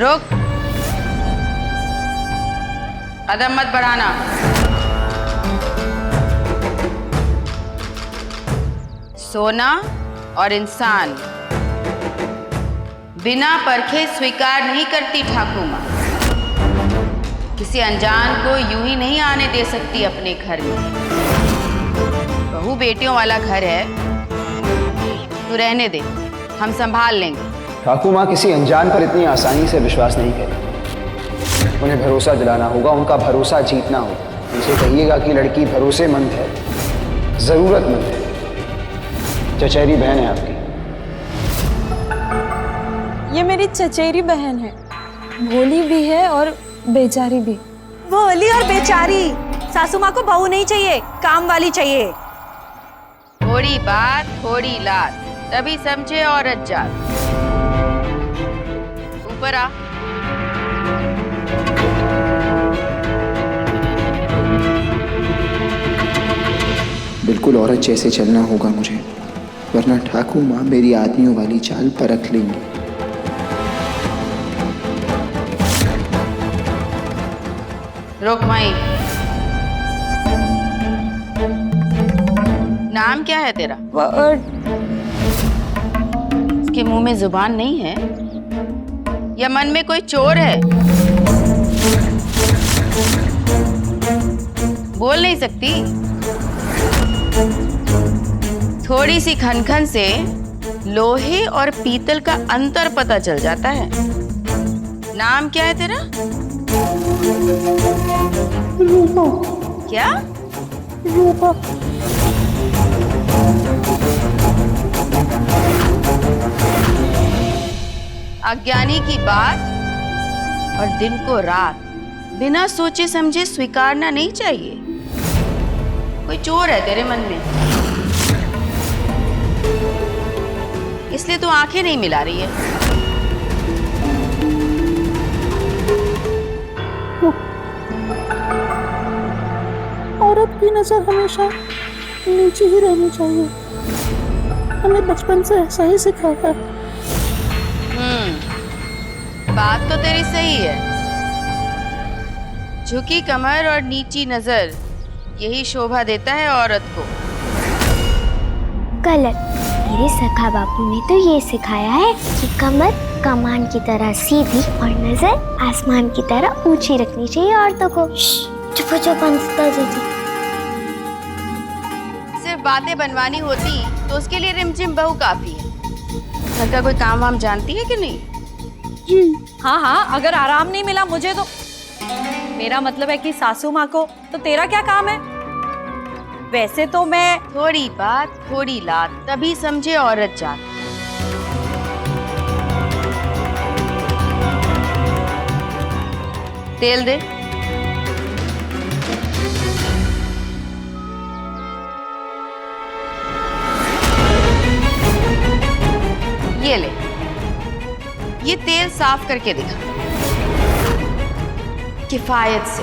रुक, कदम मत बढ़ाना। सोना और इंसान बिना परखे स्वीकार नहीं करती ठाकुर माँ। किसी अनजान को यूं ही नहीं आने दे सकती अपने घर में। बहू बेटियों वाला घर है, तू रहने दे, हम संभाल लेंगे। ठाकुर माँ किसी अनजान पर इतनी आसानी से विश्वास नहीं करें। उन्हें भरोसा दिलाना होगा, उनका भरोसा जीतना होगा। उनसे कहिएगा कि लड़की भरोसेमंद है, जरूरतमंद है, चचेरी बहन है आपकी। ये मेरी चचेरी बहन है, भोली भी है और बेचारी भी। भोली और बेचारी? सासू माँ को बहू नहीं चाहिए, काम वाली चाहिए। थोड़ी बात थोड़ी लात, तभी समझे औरत जात। ऊपर आ। बिल्कुल औरत जैसे चलना होगा मुझे, वरना ठाकुर माँ मेरी आदमियों वाली चाल परख लेंगी। रुक माई, नाम क्या है तेरा? इसके मुंह में जुबान नहीं है या मन में कोई चोर है? बोल नहीं सकती? थोड़ी सी खनखन से लोहे और पीतल का अंतर पता चल जाता है। नाम क्या है तेरा? रूपा। क्या? रूपा। अज्ञानी की बात और दिन को रात बिना सोचे समझे स्वीकारना नहीं चाहिए। कोई चोर है तेरे मन में, इसलिए तू आंखें नहीं मिला रही है। औरत की नजर हमेशा नीचे ही रहनी चाहिए, हमें बचपन से ऐसा ही सिखाया है। बात तो तेरी सही है। झुकी कमर और नीची नजर यही शोभा देता है औरत को। गलत। मेरे सखा बापू ने तो ये सिखाया है कि कमर कमान की तरह सीधी और नजर आसमान की तरह ऊंची रखनी चाहिए औरतों को। चुप चुप अंशिता जीजी। सिर्फ बातें बनवानी होती तो उसके लिए रिमझिम बहू काफी है। घर का कोई काम वाम जानती है कि नहीं? जी हाँ हाँ, अगर आराम नहीं मिला मुझे तो मेरा मतलब है कि सासू माँ को, तो तेरा क्या काम है? वैसे तो मैं थोड़ी बात थोड़ी लात, तभी समझे औरत जात। तेल दे। ये ले, ये तेल साफ करके दिखा, किफायत से,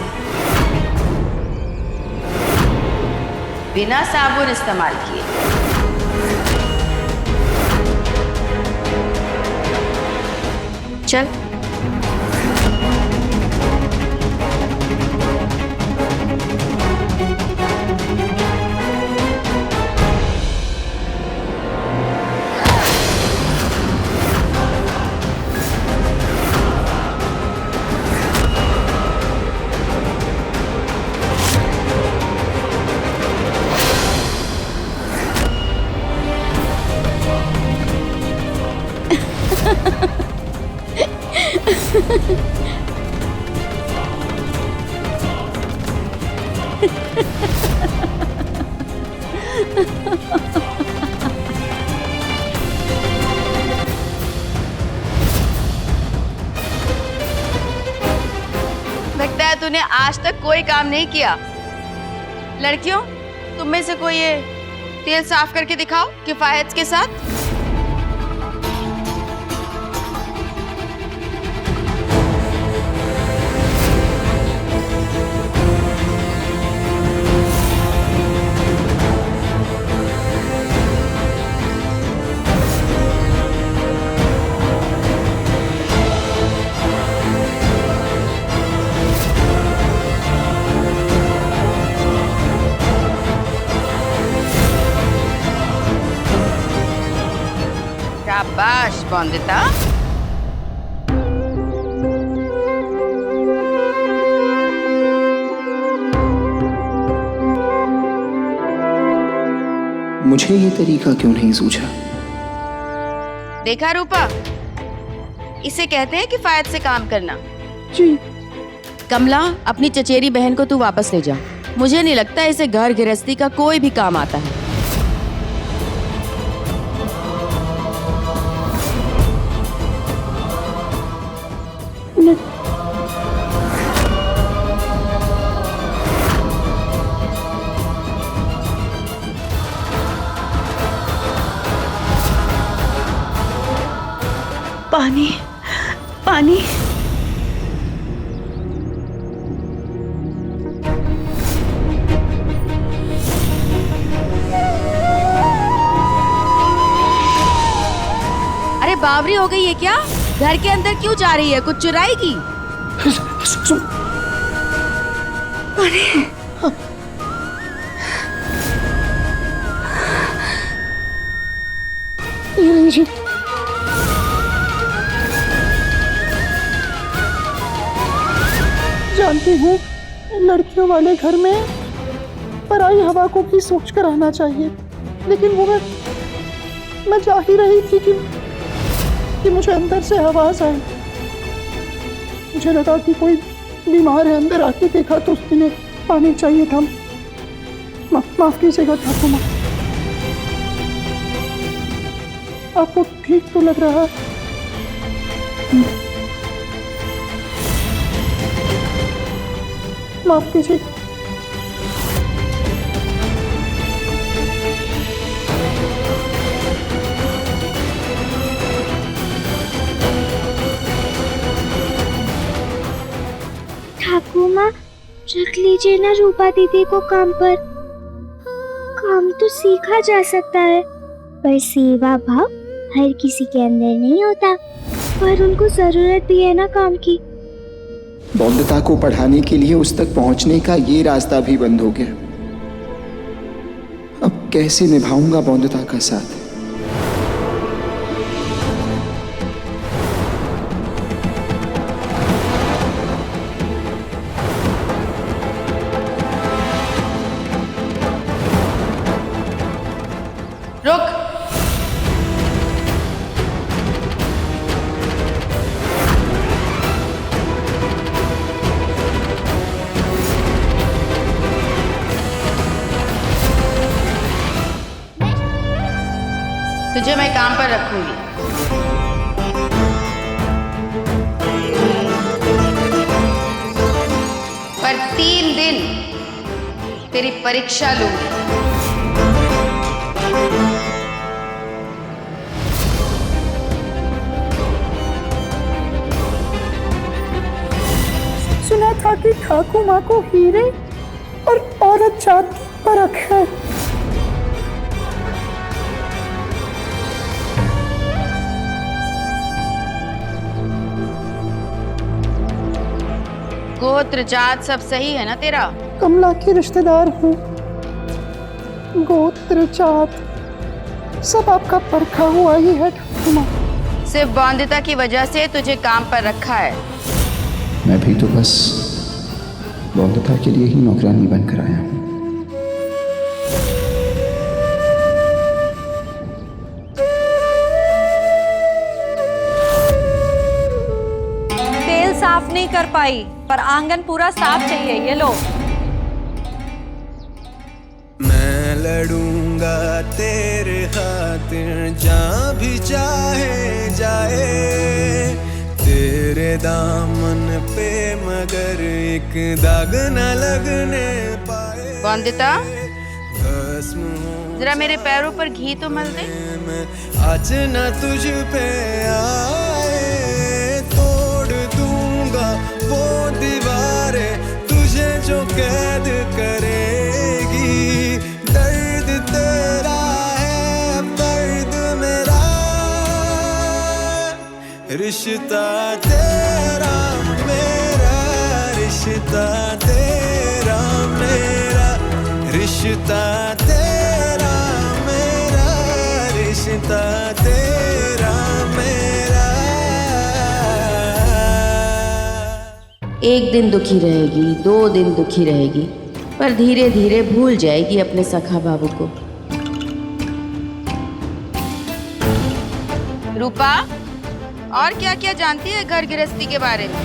बिना साबुन इस्तेमाल किए। चल। लगता है तूने आज तक कोई काम नहीं किया। लड़कियों, तुम में से कोई ये तेल साफ करके दिखाओ किफायत के साथ। वंदिता, मुझे ये तरीका क्यों नहीं सूझा? देखा रूपा, इसे कहते हैं किफायत से काम करना। जी कमला, अपनी चचेरी बहन को तू वापस ले जा। मुझे नहीं लगता इसे घर गृहस्थी का कोई भी काम आता है। नहीं, पानी पानी। अरे बावरी हो गई है क्या? घर के अंदर क्यों जा रही है? कुछ चुराएगी? सुन, ये लीजिए। जानती हूँ लड़कियों वाले घर में पराई हवा को भी सोच कर आना चाहिए, लेकिन वो मैं जा ही रही थी कि मुझे अंदर से आवाज आई। मुझे लगा कि कोई बीमार है, अंदर आके देखा तो उसके लिए पानी चाहिए था। माफ कीजिएगा ठाकुर माँ, आपको ठीक तो लग रहा है? माफ कीजिए। ठाकुर माँ, रख लीजिए ना रूपा दीदी को काम पर। काम तो सीखा जा सकता है, पर सेवा भाव हर किसी के अंदर नहीं होता, पर उनको जरूरत भी है ना काम की। वंदिता को पढ़ाने के लिए उस तक पहुंचने का ये रास्ता भी बंद हो गया। अब कैसे निभाऊंगा वंदिता का साथ? रुक। तुझे मैं काम पर रखूंगी। पर 3 दिन तेरी परीक्षा लूंगी। सुना था कि ठाकुर माँ को हीरे और औरत जात की परख है। गोत्र जात सब सही है ना तेरा? कमला के रिश्तेदार हूँ, गोत्र जात सब आपका परखा हुआ ही है ठाकुर माँ। सिर्फ वंदिता की वजह से तुझे काम पर रखा है। मैं भी तो बस वंदिता के लिए ही नौकरानी बनकर आया हूँ। तेल साफ नहीं कर पाई, पर आंगन पूरा साफ चाहिए। ये लो। मैं लड़ूंगा तेरे खातिर जहाँ भी चाहे जाए, तेरे दामन पे मगर एक दाग न लगने पाए। वंदिता, भस्म हो जरा मेरे पैरों पर घी तो मल दे। मैं आज न तुझ पे आए, तोड़ दूंगा वो दीवारें तुझे जो कैद करेगी। दर्द तेरा है अब दर्द मेरा, रिश्ता तेरा मेरा, रिश्ता तेरा मेरा, रिश्ता तेरा मेरा, रिश्ता तेरा मेरा। एक दिन दुखी रहेगी, 2 दिन दुखी रहेगी, पर धीरे धीरे भूल जाएगी अपने सखा बाबू को। रूपा, और क्या क्या जानती है घर गृहस्थी के बारे में?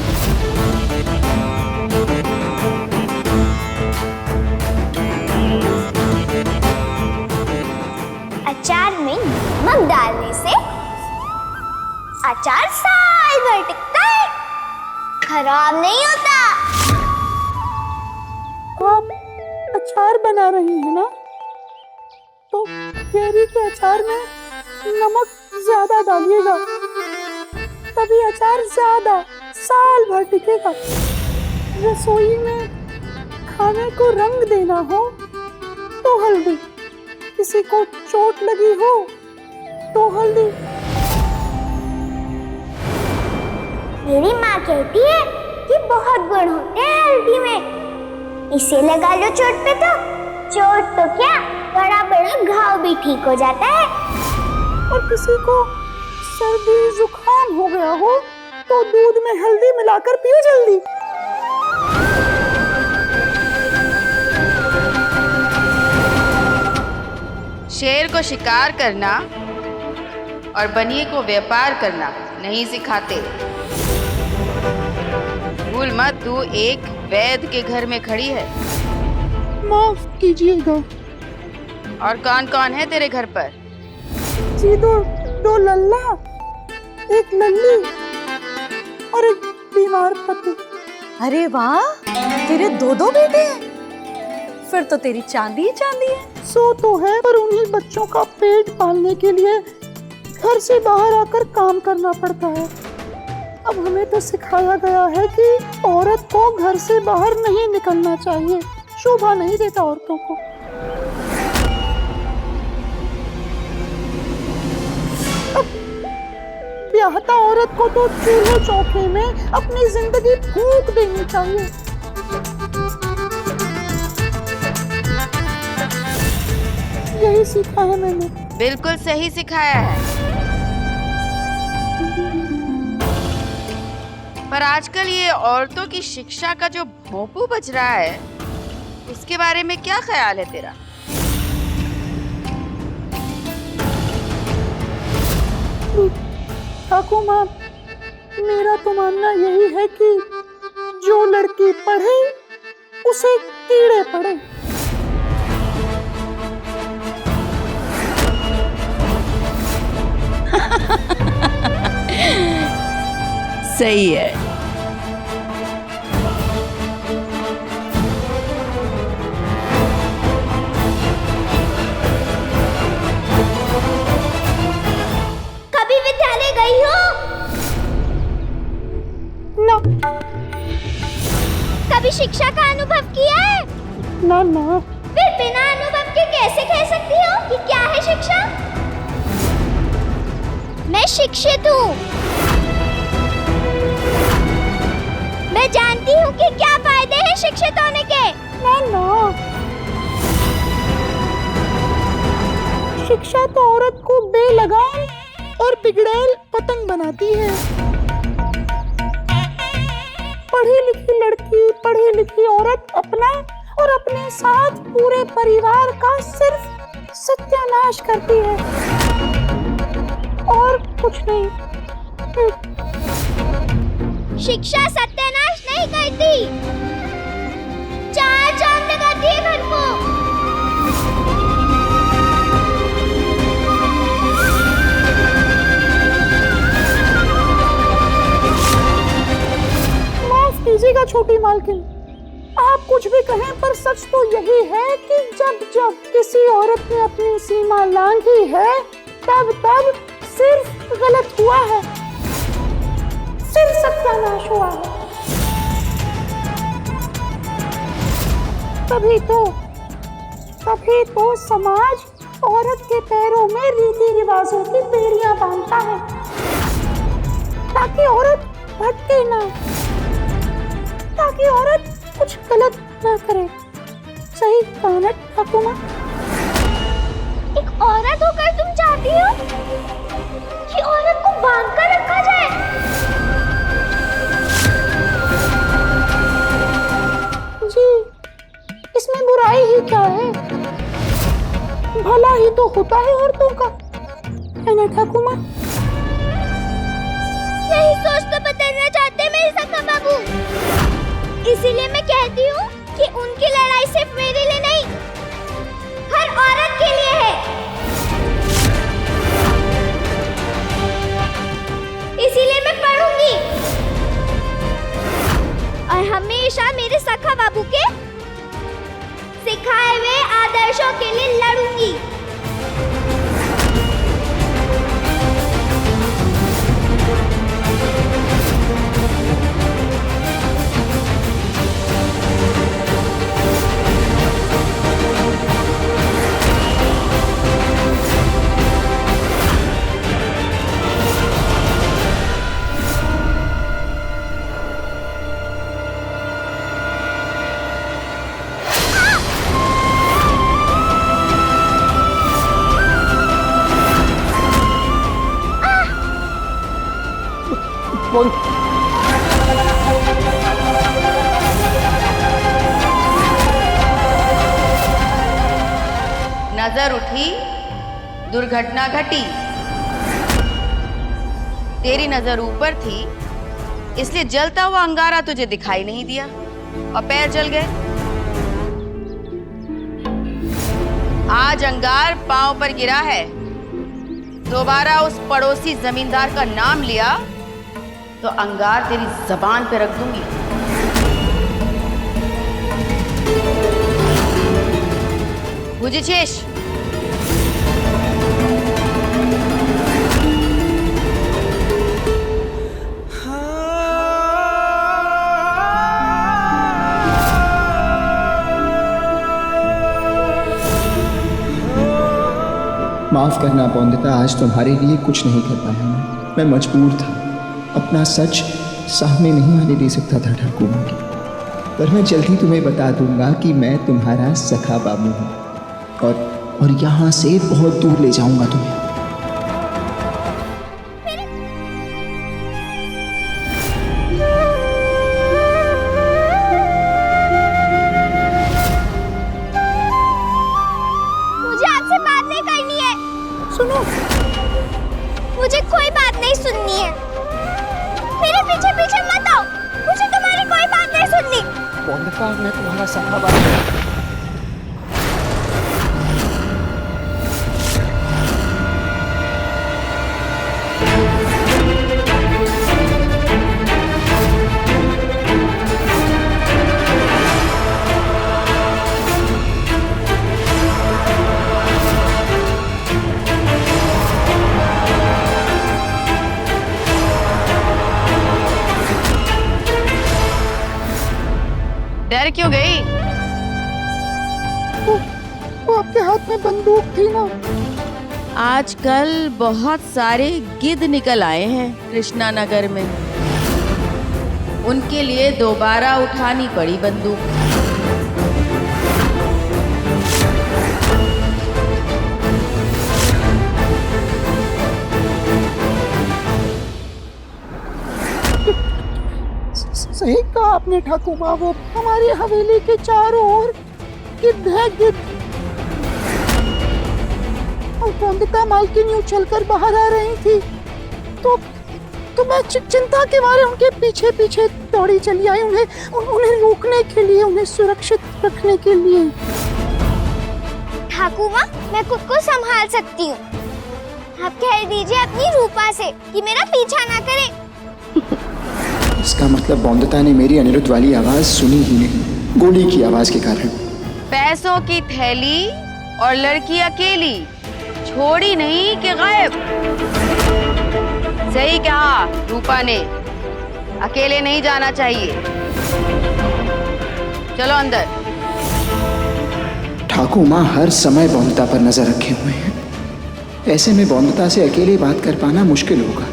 अचार में नमक डालने से अचार साल भर टिकता है, खराब नहीं होता। आप अचार बना रही है ना, तो कैरी के अचार में नमक ज्यादा डालिएगा, तभी अचार ज्यादा साल भर टिकेगा। रसोई में खाने को रंग देना हो तो हल्दी, किसी को चोट लगी हो तो हल्दी। मेरी माँ कहती है कि बहुत गुण होते हैं हल्दी में, इसे लगा लो चोट पे तो चोट तो क्या, बड़ा बड़ा घाव भी ठीक हो जाता है। और किसी को सर्दी जुकाम हो गया हो तो दूध में हल्दी मिलाकर पियो जल्दी। शेर को शिकार करना और बनिए को व्यापार करना नहीं सिखाते। भूल मत, तू एक वैद्य के घर में खड़ी है। माफ कीजिएगा और कौन कौन है तेरे घर पर? जी, दो लल्ला, एक लल्ली और एक बीमार पति। अरे वाह, तेरे 2 बेटे हैं, फिर तो तेरी चांदी ही चांदी है। सो तो है, पर उन्हीं बच्चों का पेट पालने के लिए घर से बाहर आकर काम करना पड़ता है। अब हमें तो सिखाया गया है कि औरत को घर से बाहर नहीं निकलना चाहिए, शोभा नहीं देता औरतों को। ब्याहता औरत को तो चूल्हे चौके में अपनी जिंदगी फूंक देनी चाहिए। यही सीखा है मैंने। बिल्कुल सही सिखाया है, पर आजकल ये औरतों की शिक्षा का जो भोंपू बज रहा है, इसके बारे में क्या ख्याल है तेरा? ठाकुर माँ, मेरा तो मानना यही है कि जो लड़की पढ़े उसे कीड़े पड़े। सही है। कभी विद्यालय गई हो? ना कभी शिक्षा का अनुभव किया है? ना ना। फिर बिना अनुभव के कैसे कह सकती हो कि क्या है शिक्षा? मैं शिक्षित हूँ, मैं जानती हूँ कि क्या फायदे हैं शिक्षित होने के। ना ना, शिक्षा तो औरत को बेलगाम और बिगड़ैल पतंग बनाती है। पढ़ी लिखी लड़की, पढ़ी लिखी औरत अपना और अपने साथ पूरे परिवार का सिर्फ सत्यानाश करती है और कुछ नहीं। शिक्षा सत्यानाश नहीं करती, चार चांद लगाती है घर को। माफ कीजिएगा छोटी मालकिन, आप कुछ भी कहें, पर सच तो यही है कि जब जब किसी औरत ने अपनी सीमा लांघी है, तब तब सिर्फ गलत हुआ है, सिर्फ सत्यानाश हुआ है। तभी तो समाज औरत के पैरों में रीति रिवाजों की बेड़ियां बांधता है, ताकि औरत भटके ना, ताकि औरत कुछ गलत ना करे। सही कहा ना ठाकुर माँ? एक औरत होकर तुम चाहती हो कि औरत को बांध कर रखा जाए? क्या है? भला ही तो होता है औरतों का, है ना ठाकुर माँ? यही सोच तो बदलना चाहते हैं मेरे सखा बाबू। इसीलिए मैं कहती हूँ कि उनकी लड़ाई सिर्फ मेरे लिए नहीं, हर औरत के लिए है। इसीलिए मैं पढ़ूंगी और हमेशा मेरे सखा बाबू के सिखाए हुए आदर्शों के लिए लड़ूंगी। बोल। नजर उठी, दुर्घटना घटी। तेरी नजर ऊपर थी, इसलिए जलता हुआ अंगारा तुझे दिखाई नहीं दिया और पैर जल गए। आज अंगार पांव पर गिरा है, दोबारा उस पड़ोसी जमींदार का नाम लिया तो अंगार तेरी जबान पे रख दूंगी। बुझिछेश? माफ करना पौंदिता, आज तुम्हारे लिए कुछ नहीं कर पाया मैं मजबूर था। अपना सच सामने नहीं आने दे सकता था ठाकुर माँ की। पर मैं जल्दी तुम्हें बता दूंगा कि मैं तुम्हारा सखा बाबू हूँ और यहाँ से बहुत दूर ले जाऊंगा तुम्हें। मुझे आपसे बात नहीं करनी है। सुनो, मुझे कोई बात नहीं सुननी है। मेरे पीछे पीछे मत आओ, मुझे तुम्हारी कोई बात नहीं सुननी। पौंदिता, मैं तुम्हारा सखा बाबू हूँ। डर क्यों गई? वो आपके हाथ में बंदूक थी ना। आजकल बहुत सारे गिद्ध निकल आए हैं कृष्णा नगर में, उनके लिए दोबारा उठानी पड़ी बंदूक। सही कहा आपने ठाकुर माँ, वो हमारी हवेली के चारों ओर गिद्ध है, गिद्ध। और पौंदिता मालकिन यूं चलकर बाहर आ रही थी तो मैं चिंता के मारे उनके पीछे पीछे दौड़ी चली आई, उन्हें रोकने के लिए, उन्हें सुरक्षित रखने के लिए। ठाकुर माँ, मैं खुद को संभाल सकती हूँ। आप कह दीजिए अपनी रूपा से कि मेरा पीछा ना करे। इसका मतलब बौंदता ने मेरी अनिरुद्ध वाली आवाज सुनी ही नहीं, गोली की आवाज के कारण। पैसों की थैली और लड़की अकेली, छोड़ी नहीं कि गायब। सही कहा रूपा ने, अकेले नहीं जाना चाहिए। चलो अंदर। ठाकुर माँ हर समय बौंदता पर नजर रखे हुए हैं, ऐसे में बौंदता से अकेले बात कर पाना मुश्किल होगा।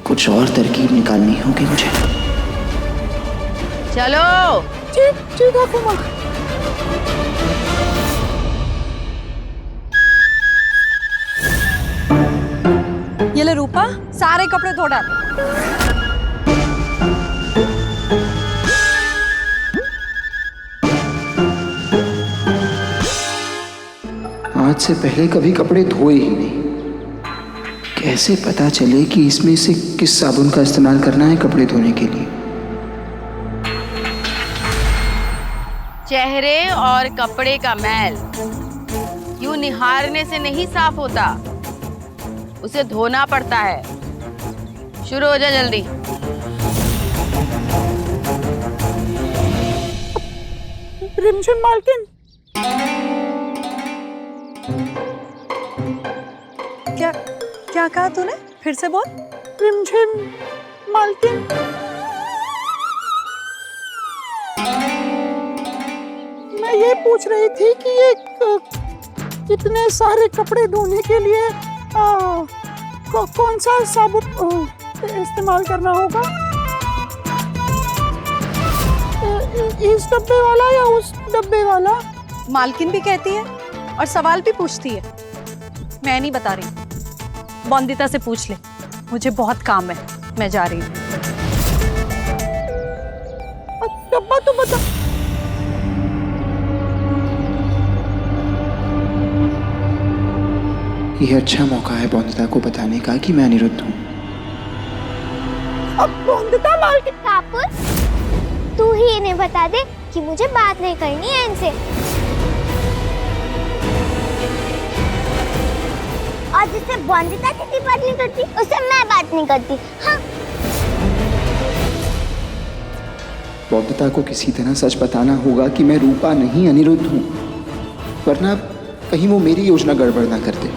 कुछ और तरकीब निकालनी होगी मुझे। चलो। ठीक ठीक ठाकुर माँ। ये ले रूपा, सारे कपड़े धो डाल। आज से पहले कभी कपड़े धोए ही नहीं। कैसे पता चले कि इसमें से किस साबुन का इस्तेमाल करना है कपड़े धोने के लिए? चेहरे और कपड़े का मैल यूं निहारने से नहीं साफ होता, उसे धोना पड़ता है। शुरू हो जा जल्दी। रिमझिम मालकिन, क्या कहा तूने? फिर से बोल। रिमझिम मालकिन, मैं ये पूछ रही थी कि ये इतने सारे कपड़े धोने के लिए कौन सा साबुन इस्तेमाल करना होगा? इस डब्बे वाला या उस डब्बे वाला? मालकिन भी कहती है और सवाल भी पूछती है। मैं नहीं बता रही, बॉन्दिता से पूछ ले। मुझे बहुत काम है, मैं जा रही हूँ। डब्बा तो बता। यह अच्छा मौका है बॉन्दिता को बताने का कि मैं अनिरुद्ध हूँ। अब बॉन्दिता मालकिन, कापुर, तू ही इन्हें बता दे कि मुझे बात नहीं करनी है इनसे। और जिससे बॉन्दिता दीदी बात नहीं करती, उससे मैं बात नहीं करती। हाँ। बॉन्दिता को किसी तरह सच बताना होगा कि मैं रूपा नहीं अनिरुद्ध हूँ, वरना कहीं वो मेरी योजना गड़बड़ ना कर दे।